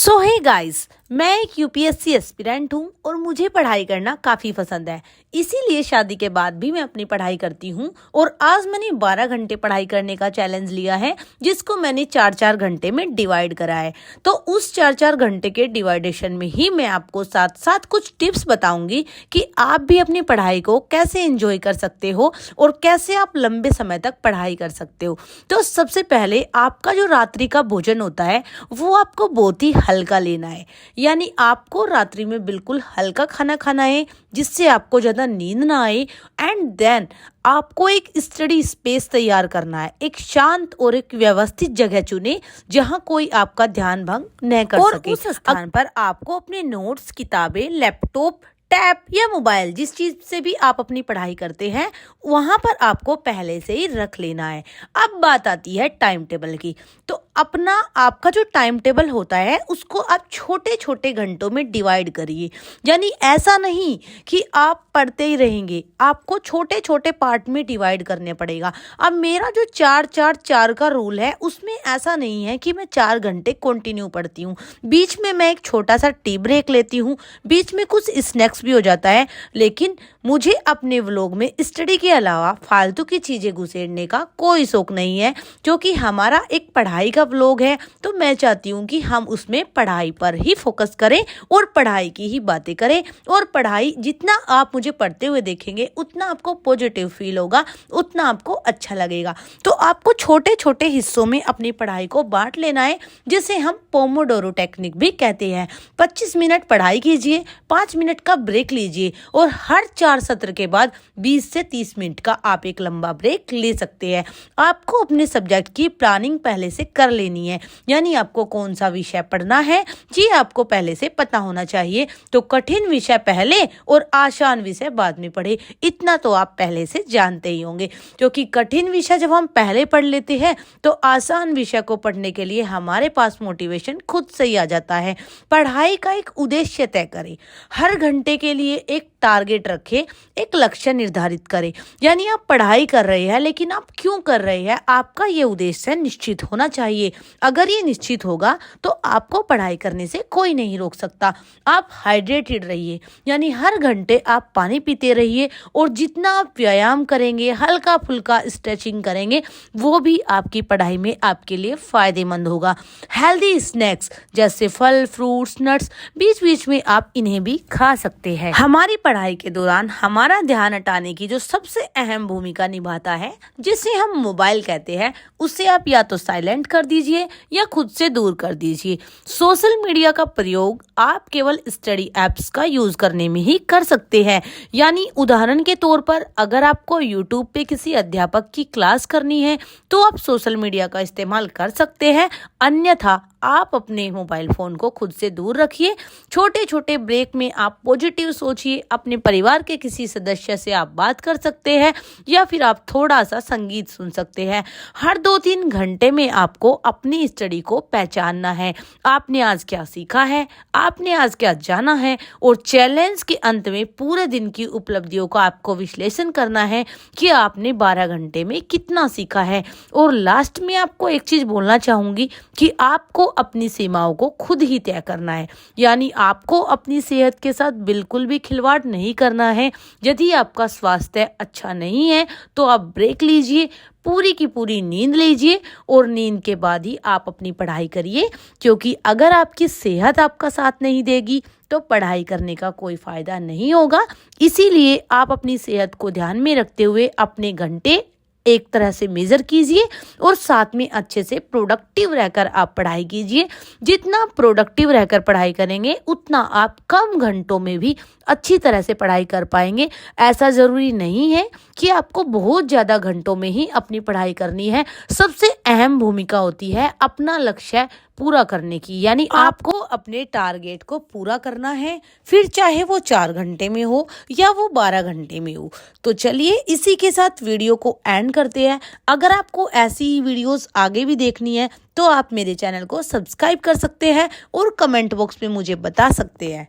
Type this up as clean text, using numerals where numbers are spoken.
सो hey guys, मैं एक UPSC aspirant हूँ और मुझे पढ़ाई करना काफ़ी पसंद है। इसीलिए शादी के बाद भी मैं अपनी पढ़ाई करती हूँ और आज मैंने 12 घंटे पढ़ाई करने का चैलेंज लिया है, जिसको मैंने 4-4 घंटे में डिवाइड करा है। तो उस 4-4 घंटे के डिवाइडेशन में ही मैं आपको साथ साथ कुछ टिप्स बताऊंगी कि आप भी अपनी पढ़ाई को कैसे एंजॉय कर सकते हो और कैसे आप लंबे समय तक पढ़ाई कर सकते हो। तो सबसे पहले आपका जो रात्रि का भोजन होता है वो आपको बहुत ही हल्का लेना है, यानी आपको रात्रि में बिल्कुल हल्का खाना खाना है जिससे आपको ज़्यादा नींद ना आए। एंड देन आपको एक स्टडी स्पेस तैयार करना है, एक शांत और एक व्यवस्थित जगह चुने जहां कोई आपका ध्यान भंग न कर सके। उस स्थान पर आपको अपने नोट्स, किताबें, लैपटॉप, टैब या मोबाइल, जिस चीज से भी आप अपनी पढ़ाई करते हैं, वहां पर आपको पहले से ही रख लेना है। अब बात आती है टाइम टेबल की। तो आपका जो टाइम टेबल होता है उसको आप छोटे छोटे घंटों में डिवाइड करिए, यानी ऐसा नहीं कि आप पढ़ते ही रहेंगे, आपको छोटे छोटे पार्ट में डिवाइड करने पड़ेगा। अब मेरा जो 4-4-4 का रूल है उसमें ऐसा नहीं है कि मैं 4 घंटे कंटिन्यू पढ़ती हूँ। बीच में मैं एक छोटा सा टी ब्रेक लेती हूँ, बीच में कुछ स्नैक्स भी हो जाता है, लेकिन मुझे अपने व्लॉग में स्टडी के अलावा फालतू की चीजें घुसेड़ने का कोई शौक नहीं है। क्योंकि हमारा एक पढ़ाई का व्लॉग है तो मैं चाहती हूँ कि हम उसमें पढ़ाई पर ही फोकस करें और पढ़ाई की ही बातें करें। और पढ़ाई जितना आप मुझे पढ़ते हुए देखेंगे उतना आपको पॉजिटिव फील होगा, उतना आपको अच्छा लगेगा। तो आपको छोटे छोटे हिस्सों में अपनी पढ़ाई को बांट लेना है, जिसे हम पोमोडोरो टेक्निक भी कहते हैं। 25 मिनट पढ़ाई कीजिए, 5 मिनट का ब्रेक लीजिए और हर 4 सत्र के बाद 20 से 30 मिनट का आप एक लंबा ब्रेक ले सकते हैं। आपको अपने सब्जेक्ट की प्लानिंग पहले से कर लेनी है, यानी आपको कौन सा विषय पढ़ना है जी आपको पहले से पता होना चाहिए। तो कठिन विषय पहले और आसान विषय बाद में पढ़े, इतना तो आप पहले से जानते ही होंगे। क्योंकि कठिन विषय जब हम पहले पढ़ लेते हैं तो आसान विषय को पढ़ने के लिए हमारे पास मोटिवेशन खुद से ही आ जाता है। पढ़ाई का एक उद्देश्य तय करें, हर घंटे के लिए एक टारगेट रखें, एक लक्ष्य निर्धारित करें। यानी आप पढ़ाई कर रहे हैं लेकिन आप क्यों कर रहे हैं, आपका ये उद्देश्य निश्चित होना चाहिए। अगर ये निश्चित होगा तो आपको पढ़ाई करने से कोई नहीं रोक सकता। आप हाइड्रेटेड रहिए, यानी हर घंटे आप पानी पीते रहिए और जितना आप व्यायाम करेंगे, हल्का फुल्का स्ट्रेचिंग करेंगे, वो भी आपकी पढ़ाई में आपके लिए फायदेमंद होगा। हेल्दी स्नैक्स जैसे फल, फ्रूट्स, नट्स बीच बीच में आप इन्हें भी खा सकते हैं। हमारी पढ़ाई के दौरान हमारा ध्यान हटाने की जो सबसे अहम भूमिका निभाता है, जिसे हम मोबाइल कहते हैं, उसे आप या तो साइलेंट कर दीजिए या खुद से दूर कर दीजिए। सोशल मीडिया का प्रयोग आप केवल स्टडी एप्स का यूज करने में ही कर सकते हैं। यानी उदाहरण के तौर पर अगर आपको यूट्यूब पे किसी अध्यापक की क्लास करनी है तो आप सोशल मीडिया का इस्तेमाल कर सकते हैं, अन्यथा आप अपने मोबाइल फोन को खुद से दूर रखिए। छोटे छोटे ब्रेक में आप पॉजिटिव सोचिए, अपने परिवार के किसी सदस्य से आप बात कर सकते हैं या फिर आप थोड़ा सा संगीत सुन सकते हैं। हर 2-3 घंटे में आपको अपनी स्टडी को पहचानना है, आपने आज क्या सीखा है, आपने आज क्या जाना है, और चैलेंज के अंत में पूरे दिन की उपलब्धियों का आपको विश्लेषण करना है कि आपने 12 घंटे में कितना सीखा है। और लास्ट में आपको एक चीज बोलना चाहूंगी कि आपको अपनी सीमाओं को खुद ही तय करना है, यानी आपको अपनी सेहत के साथ बिल्कुल भी खिलवाड़ नहीं करना है। यदि आपका स्वास्थ्य अच्छा नहीं है तो आप ब्रेक लीजिए, पूरी की पूरी नींद लीजिए और नींद के बाद ही आप अपनी पढ़ाई करिए। क्योंकि अगर आपकी सेहत आपका साथ नहीं देगी तो पढ़ाई करने का कोई फायदा नहीं होगा। इसीलिए आप अपनी सेहत को ध्यान में रखते हुए अपने घंटे एक तरह से मेजर कीजिए और साथ में अच्छे से प्रोडक्टिव रहकर आप पढ़ाई कीजिए। जितना प्रोडक्टिव रहकर पढ़ाई करेंगे उतना आप कम घंटों में भी अच्छी तरह से पढ़ाई कर पाएंगे। ऐसा जरूरी नहीं है कि आपको बहुत ज़्यादा घंटों में ही अपनी पढ़ाई करनी है। सबसे अहम भूमिका होती है अपना लक्ष्य पूरा करने की, यानी आपको अपने टारगेट को पूरा करना है, फिर चाहे वो 4 घंटे में हो या वो 12 घंटे में हो। तो चलिए इसी के साथ वीडियो को एंड करते हैं। अगर आपको ऐसी ही वीडियोस आगे भी देखनी है तो आप मेरे चैनल को सब्सक्राइब कर सकते हैं और कमेंट बॉक्स में मुझे बता सकते हैं।